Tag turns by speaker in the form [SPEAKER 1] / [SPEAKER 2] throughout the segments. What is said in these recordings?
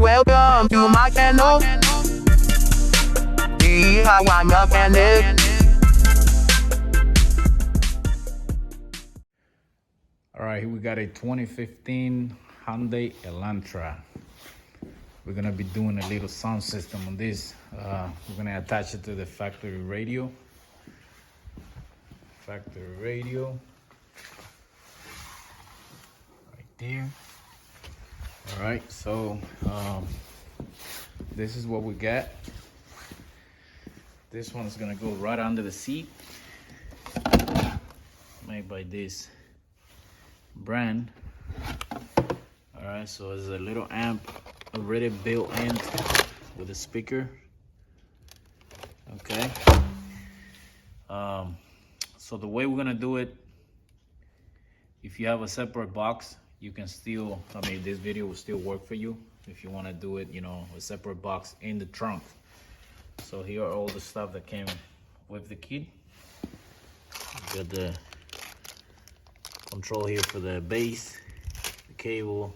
[SPEAKER 1] Welcome to my channel. See how I'm up and it.
[SPEAKER 2] All right, here we got a 2015 Hyundai Elantra. We're gonna be doing a little sound system on this. We're gonna attach it to the factory radio. Factory radio. Right there. All right, so this is what we got. This one's gonna go right under the seat. Made by this brand. All right, so there's a little amp already built in with a speaker. Okay. So the way we're gonna do it, if you have a separate box, you can still, this video will still work for you if you want to do it, a separate box in the trunk. So here are all the stuff that came with the kit. You got the control here for the bass, the cable,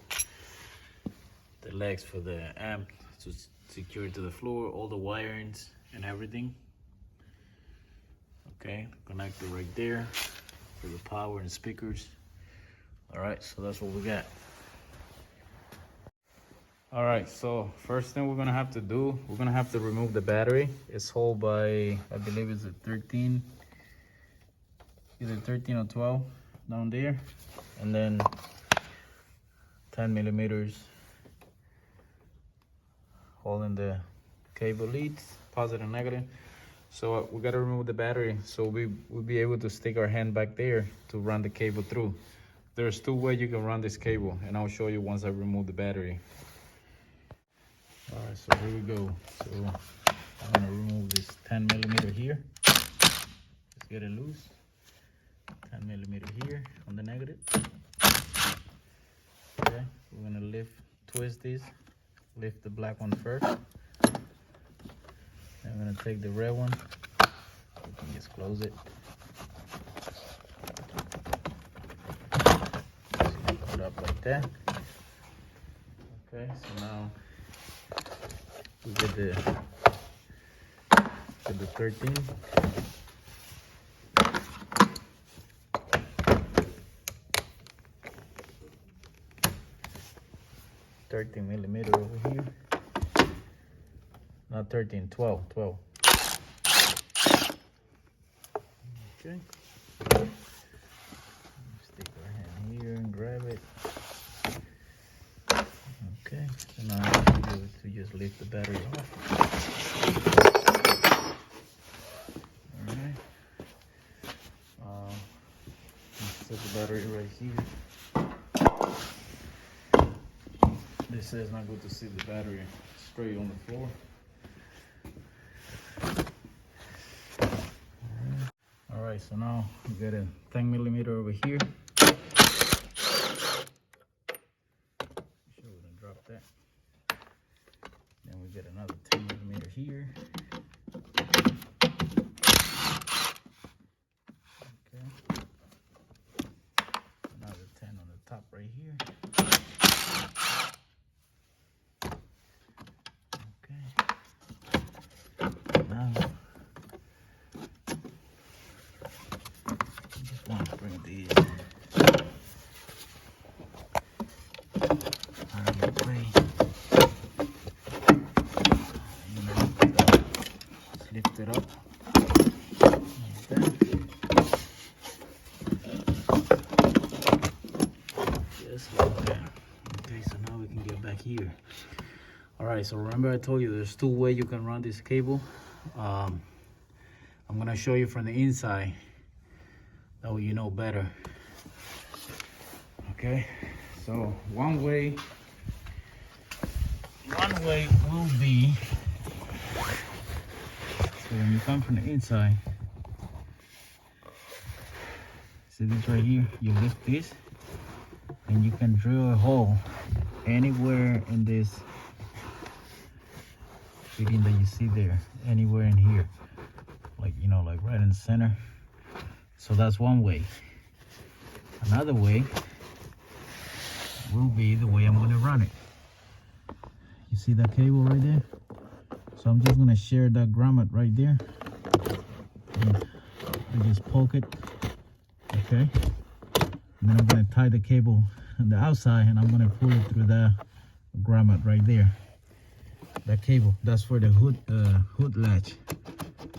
[SPEAKER 2] the legs for the amp to secure it to the floor, all the wirings and everything. Okay, connector right there for the power and speakers. All right, so that's what we got. All right, so first thing we're gonna have to do, we're gonna have to remove the battery. It's held by, I believe it's a 13, either 13 or 12 down there, and then 10 millimeters holding the cable leads, positive and negative. So we gotta remove the battery so we'll be able to stick our hand back there to run the cable through. There's two ways you can run this cable, and I'll show you once I remove the battery. All right, so here we go. So I'm gonna remove this 10 millimeter here. Just get it loose. 10 millimeter here on the negative. Okay, we're gonna twist this, lift the black one first. I'm gonna take the red one. We can just close it. Put it up like that. Okay, so now we get the 13. Millimeter over here. Not 13, 12. Okay. Stick our hand here and grab it. Okay, so now I have to do is to just lift the battery off. Alright. Let's set the battery right here. This says not good to see the battery straight on the floor. Alright, so now we got a 10 millimeter over here. Drop that. Then we get another 10 millimeter here. Okay. Another 10 on the top right here. Okay. Now I just want to bring these lift it up like that. Just like that. Okay, so now we can get back here. All right, so remember I told you there's two ways you can run this cable. I'm gonna show you from the inside, that way you know better. Okay, so one way will be, so when you come from the inside, see this right here, you lift this and you can drill a hole anywhere in this fitting that you see there, anywhere in here, like like right in the center. So that's one way. Another way will be the way I'm going to run it. You You see that cable right there? So I'm just gonna share that grommet right there. And I just poke it, okay? And then I'm gonna tie the cable on the outside, and I'm gonna pull it through the grommet right there. That cable, that's for the hood latch.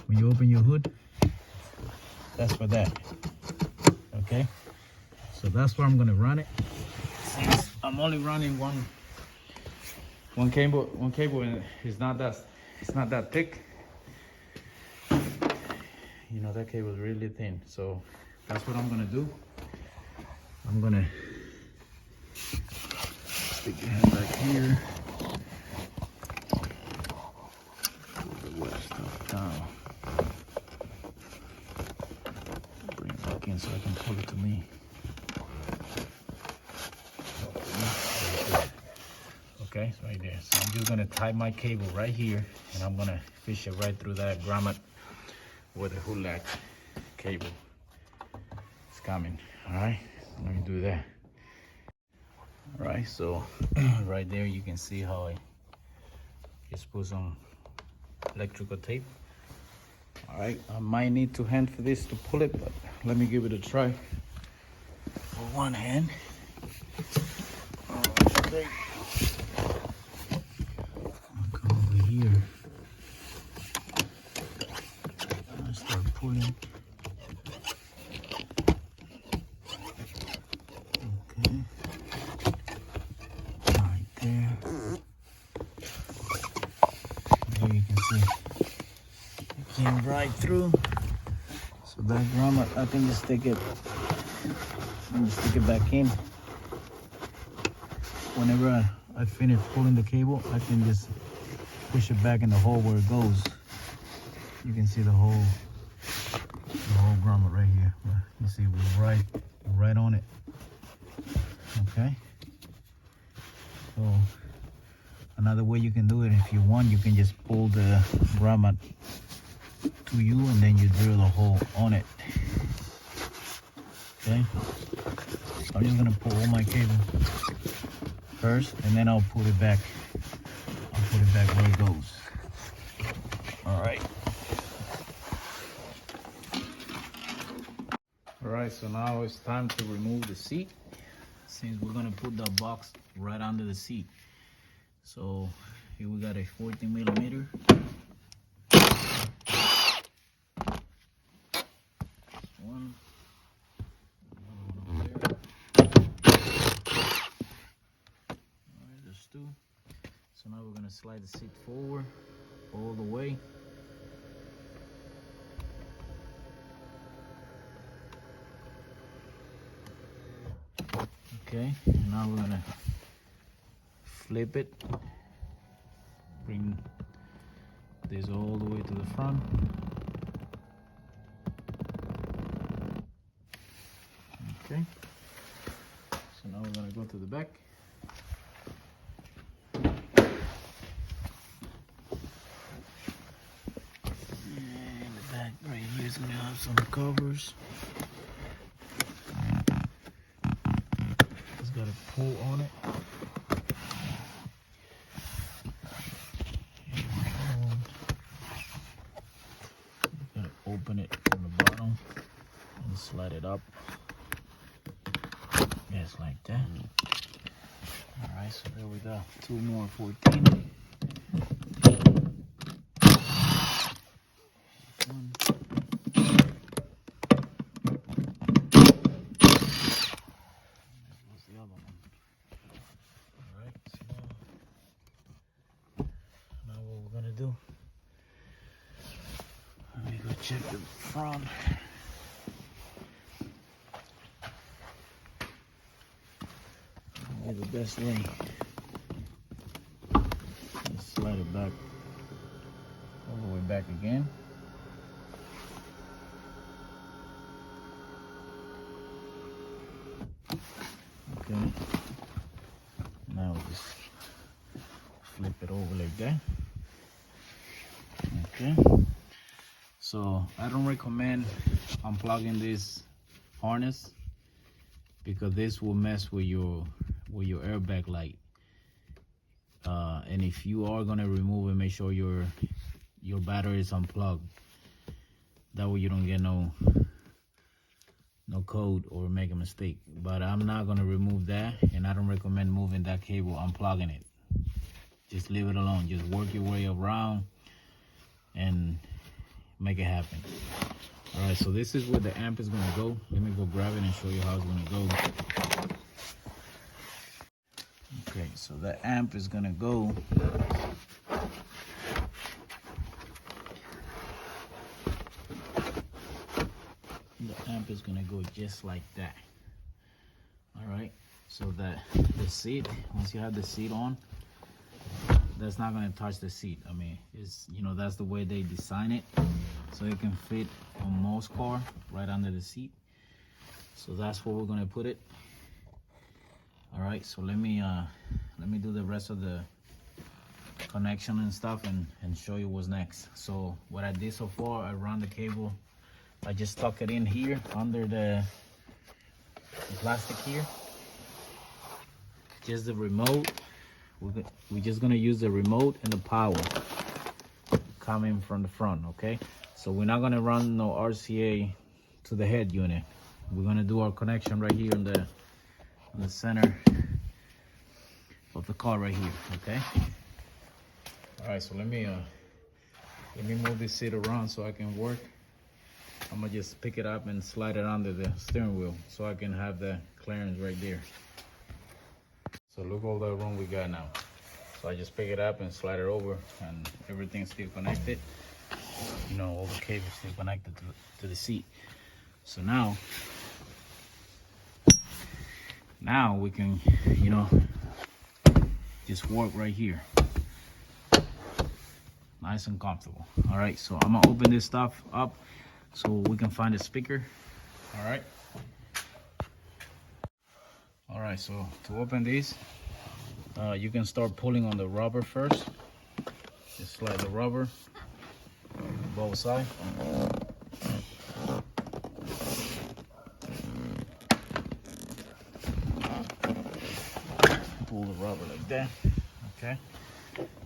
[SPEAKER 2] When you open your hood, that's for that. Okay, so that's where I'm gonna run it. Since I'm only running one cable, and it's not that thick. You know, that cable is really thin. So that's what I'm gonna do. I'm gonna stick your hand back here. Pull the wet stuff down. Bring it back in so I can pull it to me. Okay, so right there. So I'm just gonna tie my cable right here, and I'm gonna fish it right through that grommet where the hood latch cable is coming. All right, let me do that. All right, so right there you can see how I just put some electrical tape. All right, I might need two hands for this to pull it, but let me give it a try. For one hand. Okay. I'll come over here. I'll start pulling. Okay. Right there. There you can see it came right through. So that grommet, I can just stick it. Stick it back in. Whenever I finish pulling the cable, I can just push it back in the hole where it goes. You can see the whole grommet right here. You see we're right on it. Okay. So another way you can do it, if you want, you can just pull the grommet to you, and then you drill a hole on it. Okay. I'm just gonna pull all my cable first, and then I'll put it back. I'll put it back where it goes. All right. All right, so now it's time to remove the seat, since we're gonna put the box right under the seat. So here we got a 14 millimeter. One. So now we're gonna slide the seat forward all the way. Okay, now we're gonna flip it, bring this all the way to the front. Okay, so now we're gonna go to the back. Right here is gonna have some covers. It's got a pull on it. You gotta open it from the bottom and slide it up. Just like that. Alright, so there we go. Two more 14. Check the front. The best way. Just slide it back all the way back again. Okay. Now just flip it over like that. Okay. So I don't recommend unplugging this harness, because this will mess with your airbag light. And if you are gonna remove it, make sure your battery is unplugged. That way you don't get no code or make a mistake. But I'm not gonna remove that, and I don't recommend moving that cable, unplugging it. Just leave it alone. Just work your way around and make it happen. All right, so this is where the amp is gonna go. Let me go grab it and show you how it's gonna go. Okay, so the amp is gonna go just like that. All right, so the seat, once you have the seat on, that's not gonna touch the seat. I mean, it's, you know, that's the way they design it, so it can fit on most car right under the seat. So that's where we're gonna put it. All right, so let me do the rest of the connection and stuff and show you what's next. So what I did so far, I ran the cable, I just stuck it in here under the plastic here. Just the remote. We're just gonna use the remote and the power coming from the front, okay? So we're not gonna run no RCA to the head unit. We're gonna do our connection right here in the center of the car right here, okay? All right, so let me move this seat around so I can work. I'm gonna just pick it up and slide it under the steering wheel so I can have the clearance right there. So look all the room we got now. So I just pick it up and slide it over, and everything's still connected. You know, all the cables still connected to the seat. So now we can, you know, just work right here. Nice and comfortable. All right, so I'm gonna open this stuff up so we can find a speaker. All right. All right, so to open this, you can start pulling on the rubber first. Just slide the rubber on both sides. Pull the rubber like that. Okay.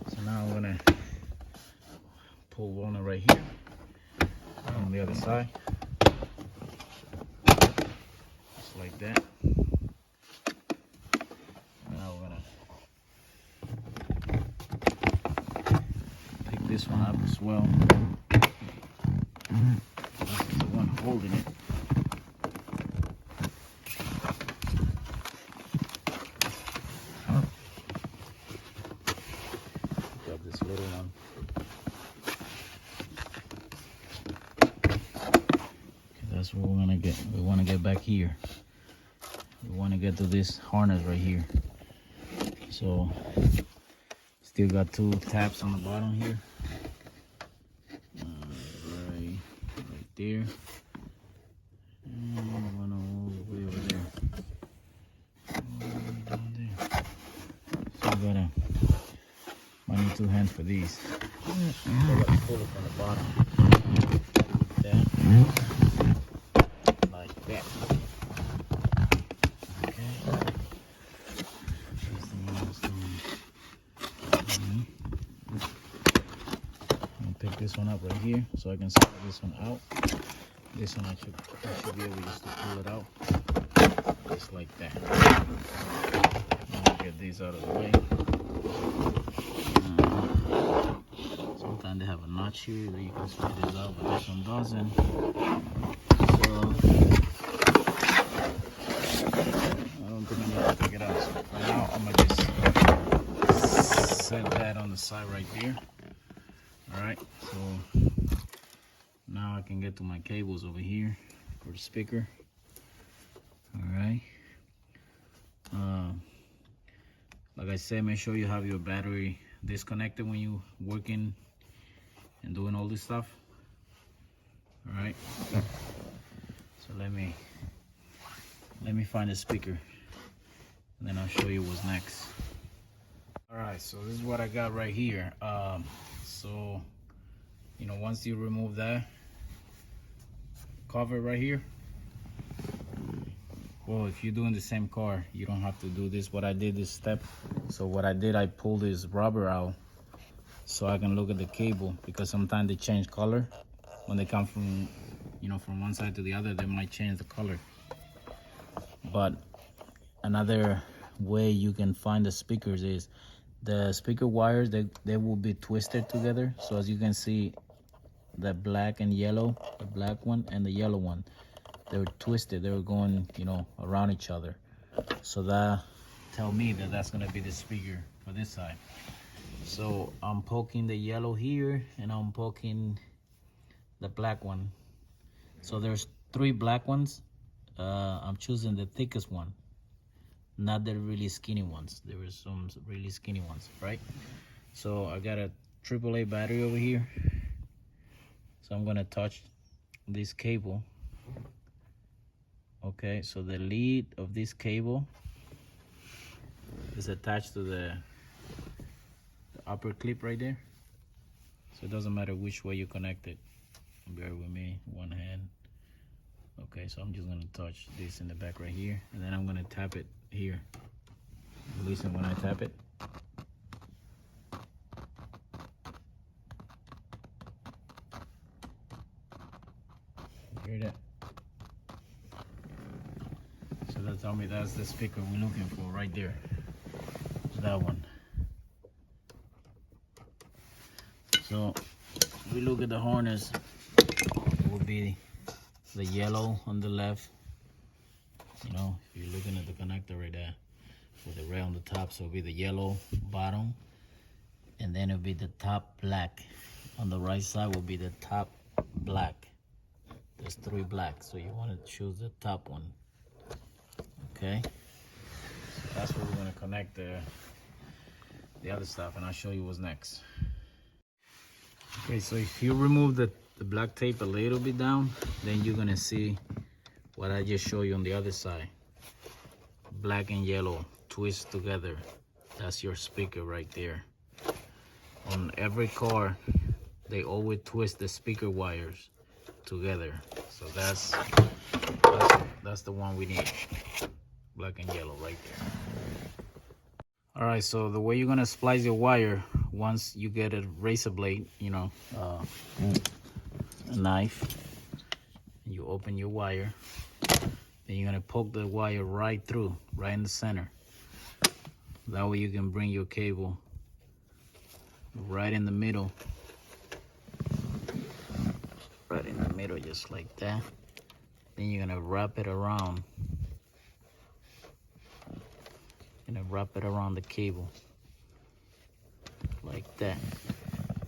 [SPEAKER 2] So now I'm gonna pull one right here on the other side, just like that. Now we're gonna pick this one up as well. This is the one holding it. Grab this little one. That's what we're gonna get. We want to get back here. We want to get to this harness right here. So still got two taps on the bottom here. Right there. And one all the way over there. Down there. So we gotta. I need two hands for these. So let's pull it from the bottom. Like that. Like that. Okay. I'll pick this one up right here so I can slide this one out. This one I should be able just to pull it out. Just like that. I'll get these out of the way. Sometimes they have a notch here that you can slide this out, but this one doesn't. So I don't think I need to pick it out. So for now, I'm gonna just set that on the side right there. All right, so now I can get to my cables over here for the speaker. All right. Like I said, make sure you have your battery disconnected when you're working and doing all this stuff. All right. So let me find a speaker, and then I'll show you what's next. All right, so this is what I got right here. So you know, once you remove that cover right here, Well, if you're doing the same car, you don't have to do this. What I did this step. So what I did, I pulled this rubber out so I can look at the cable, because sometimes they change color when they come from, you know, from one side to the other. They might change the color. But another way you can find the speakers is the speaker wires. They will be twisted together. So as you can see, the black and yellow, the black one and the yellow one, they were twisted. They were going, you know, around each other. So that tell me that that's gonna be the speaker for this side. So I'm poking the yellow here and I'm poking the black one. So there's 3 black ones. I'm choosing the thickest one, not the really skinny ones. There were some really skinny ones, right? So I got a AAA battery over here. So I'm gonna touch this cable. Okay, so the lead of this cable is attached to the upper clip right there. So it doesn't matter which way you connect it. Bear with me, one hand. Okay, so I'm just gonna touch this in the back right here, and then I'm gonna tap it here. Listen when I tap it. Hear that? So that tell me that's the speaker we're looking for right there. That one. So we look at the harness. It will be the yellow on the left. You know, if you're looking at the connector right there, with the rail on the top, so it'll be the yellow bottom, and then it'll be the top black. On the right side will be the top black. There's 3 black, so you want to choose the top one. Okay, so that's where we're gonna connect the other stuff, and I'll show you what's next. Okay, so if you remove the black tape a little bit down, then you're gonna see what I just showed you on the other side. Black and yellow twist together. That's your speaker right there. On every car, they always twist the speaker wires together. So that's the one we need. Black and yellow right there. All right, so the way you're gonna splice your wire, once you get a razor blade, you know, a knife, you open your wire, then you're gonna poke the wire right through, right in the center. That way you can bring your cable right in the middle. Right in the middle, just like that. Then you're gonna wrap it around. Wrap it around the cable like that.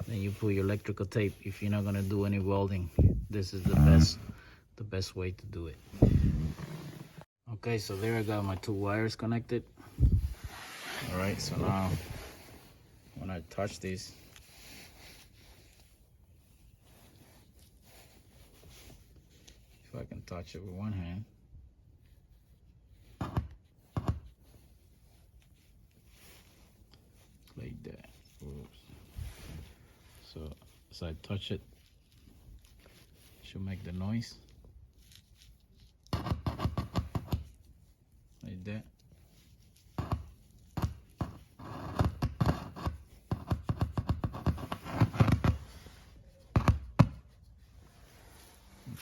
[SPEAKER 2] Then you put your electrical tape. If you're not gonna do any welding, this is the best way to do it. Okay, so there I got my 2 wires connected. All right, so now when I touch this, if I can touch it with one hand, like that. Oops. So as I touch it, it should make the noise like that.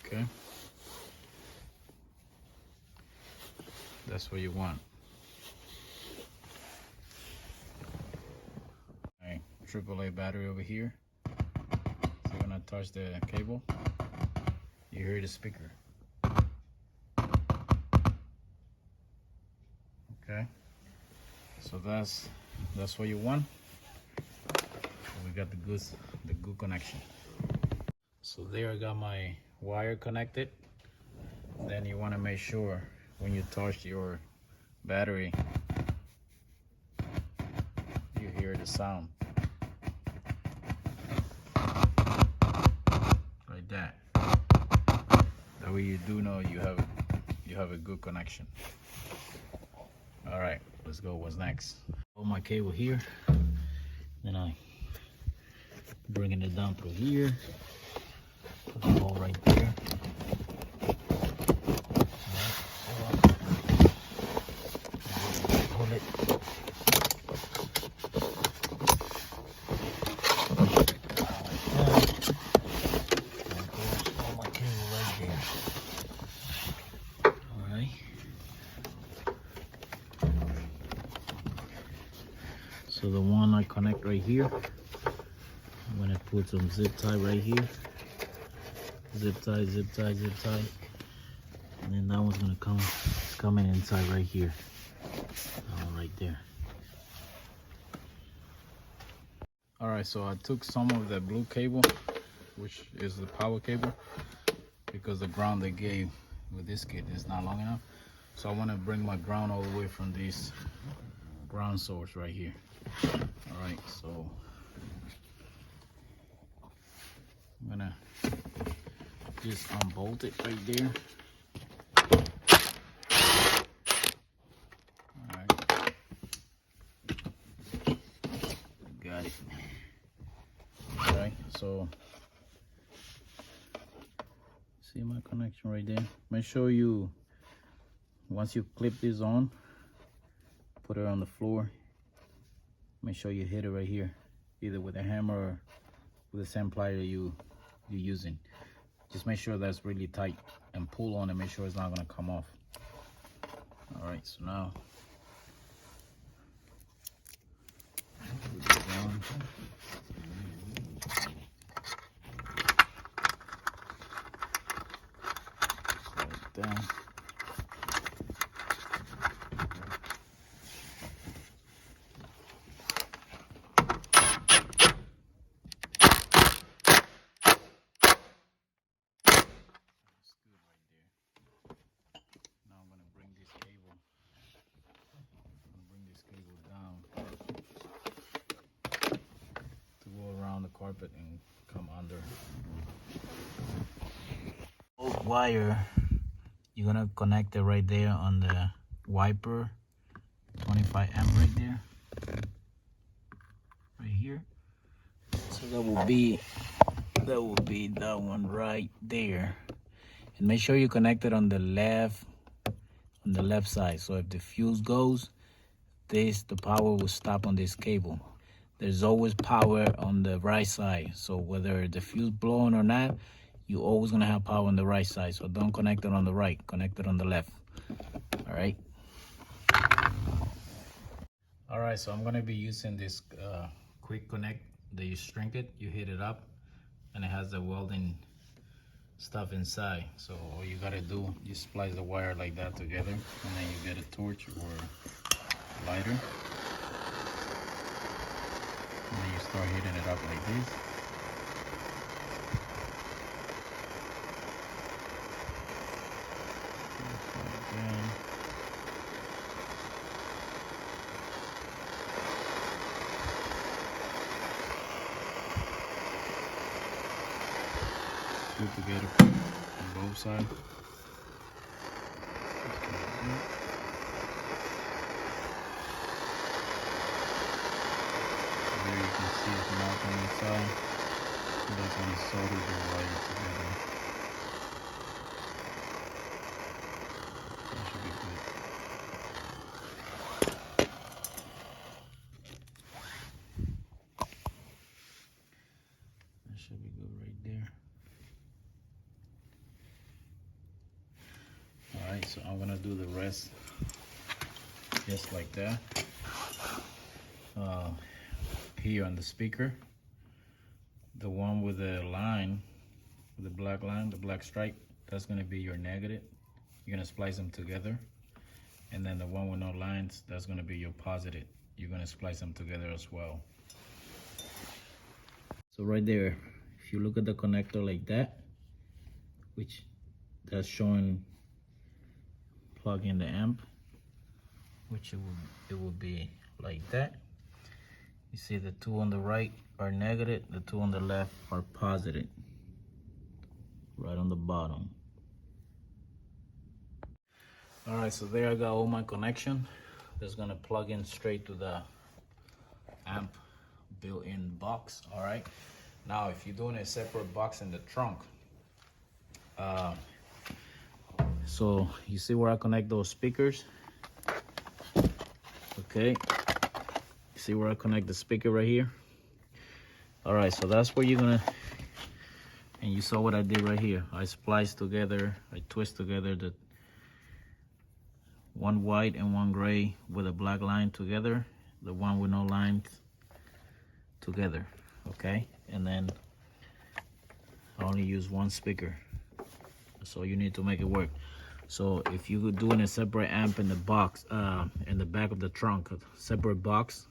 [SPEAKER 2] Okay, that's what you want. AAA battery over here. So when I touch the cable, you hear the speaker. Okay, so that's what you want. We got the good connection. So there I got my wire connected. Then you want to make sure when you touch your battery, you hear the sound. That way you do know you have a good connection. All right, let's go. What's next? Hold my cable here, then I bringing it down through here. Put the hole right there. All right, one I connect right here. I'm gonna put some zip tie right here. Zip tie, zip tie, zip tie. And then that one's gonna come in inside right here. That one right there. Alright, so I took some of the blue cable, which is the power cable, because the ground they gave with this kit is not long enough. So I want to bring my ground all the way from this ground source right here. Alright, so I'm gonna just unbolt it right there. Alright, got it. Alright, so see my connection right there. Make sure you, once you clip this on, put it on the floor. Make sure you hit it right here, either with a hammer or with the same plier you're using. Just make sure that's really tight and pull on it. Make sure it's not gonna come off. All right, so now put it down. Slide it down. Carpet and come under. Old wire, you're gonna connect it right there on the wiper, 25 amp right there, right here. So that will be that one right there. And make sure you connect it on the left side. So if the fuse goes, the power will stop on this cable. There's always power on the right side. So whether the fuse blowing or not, you're always gonna have power on the right side. So don't connect it on the right, connect it on the left. All right. All right, so I'm gonna be using this quick connect that you shrink it, you heat it up, and it has the welding stuff inside. So all you gotta do, you splice the wire like that together, and then you get a torch or lighter. And then you start heating it up like this. Put together on both sides. There you can see it's melting inside. So that's when you solder the wire together. That should be good. That should be good right there. Alright, so I'm gonna do the rest just like that. Here on the speaker, the one with the line, with the black line, the black stripe, that's gonna be your negative. You're gonna splice them together. And then the one with no lines, that's gonna be your positive. You're gonna splice them together as well. So right there, if you look at the connector like that, which that's showing plug in the amp, which it will be like that. You see the two on the right are negative, the two on the left are positive, right on the bottom. All right, so there I got all my connection. That's gonna plug in straight to the amp built-in box. All right, now if you're doing a separate box in the trunk, so you see where I connect those speakers? Okay. See where I connect the speaker right here? All right, so that's where you're gonna, and you saw what I did right here. I spliced together, I twist together the one white and one gray with a black line together. The one with no lines together, okay? And then I only use one speaker, so you need to make it work. So if you're doing a separate amp in the box, in the back of the trunk, a separate box,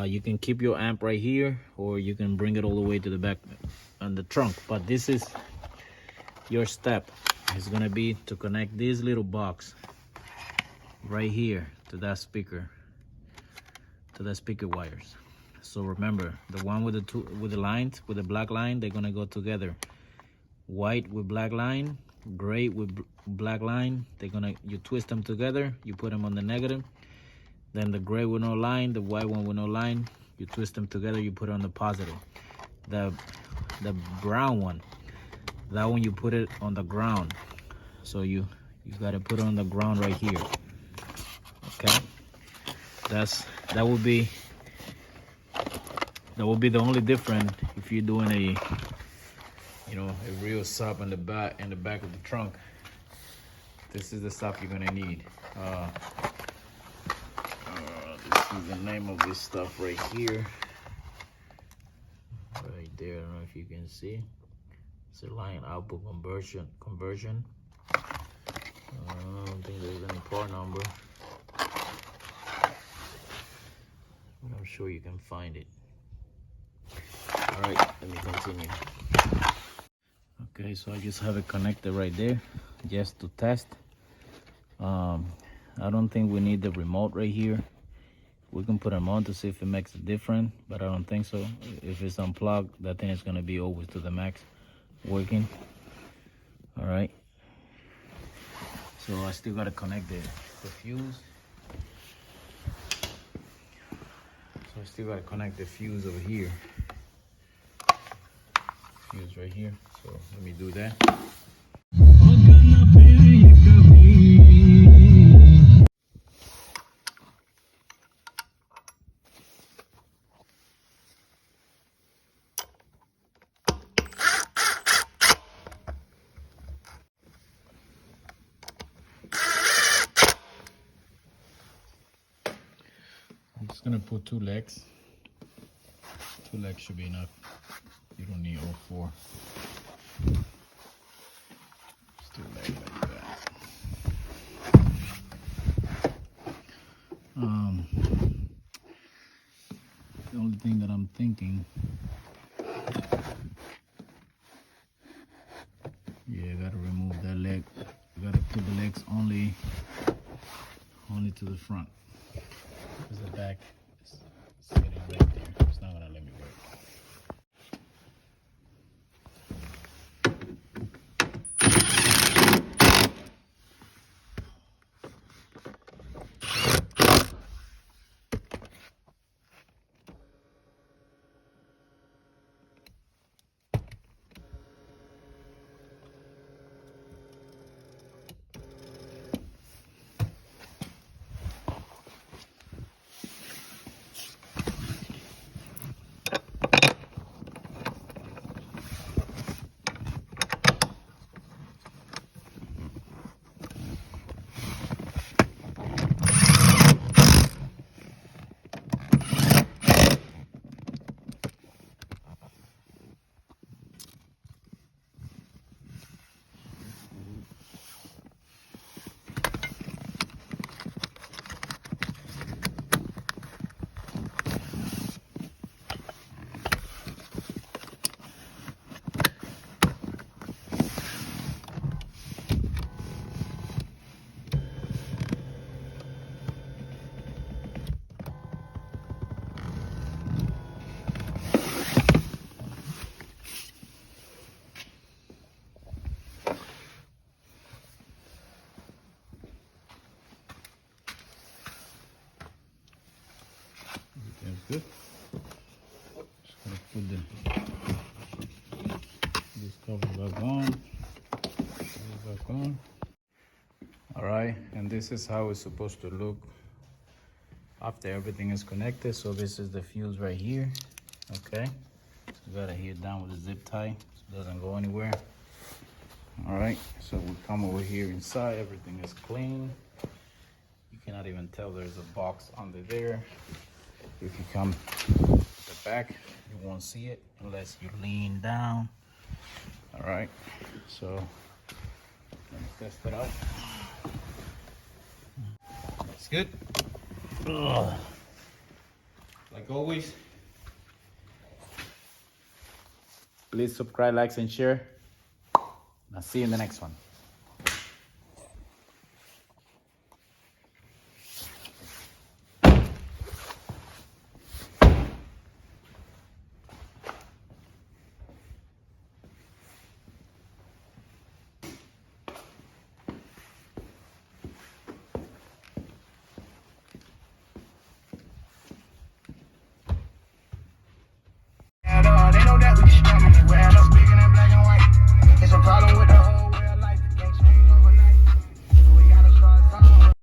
[SPEAKER 2] you can keep your amp right here, or you can bring it all the way to the back on the trunk. But this is your step. It's gonna be to connect this little box right here to that speaker wires. So remember, the one with the lines, with the black line, they're gonna go together. White with black line, gray with black line, you twist them together, you put them on the negative. Then the gray with no line, the white one with no line, you twist them together, you put it on the positive. The brown one, that one you put it on the ground. So you gotta put it on the ground right here. Okay, that will be the only difference if you're doing a real sub in the back of the trunk. This is the stuff you're gonna need. This is the name of this stuff right here, right there. I don't know if you can see. It's a line output conversion. I don't think there's any part number, but I'm sure you can find it. All right, let me continue. Okay, so I just have it connected right there just to test. I don't think we need the remote right here. We can put them on to see if it makes a difference, but I don't think so. If it's unplugged, that thing is gonna be always to the max working. All right, so I still gotta connect the fuse. So I still gotta connect the fuse over here. Fuse right here. So let me do that. I'm just gonna put 2 legs. 2 legs should be enough. You don't need all 4. Just 2 legs like that. The only thing that I'm thinking, yeah, I gotta remove that leg. I gotta put the legs only to the front. Because the back is sitting right there. It's not gonna let me work. Good. Just gonna put this cover back on. All right, and this is how it's supposed to look after everything is connected. So this is the fuse right here. Okay, so you gotta adhere down with a zip tie so it doesn't go anywhere. All right, so we come over here inside. Everything is clean. You cannot even tell there's a box under there. If you come back. You won't see it unless you lean down. All right, so let's test it out. It's good. Ugh. Like always, please subscribe, like, and share. I'll see you in the next one.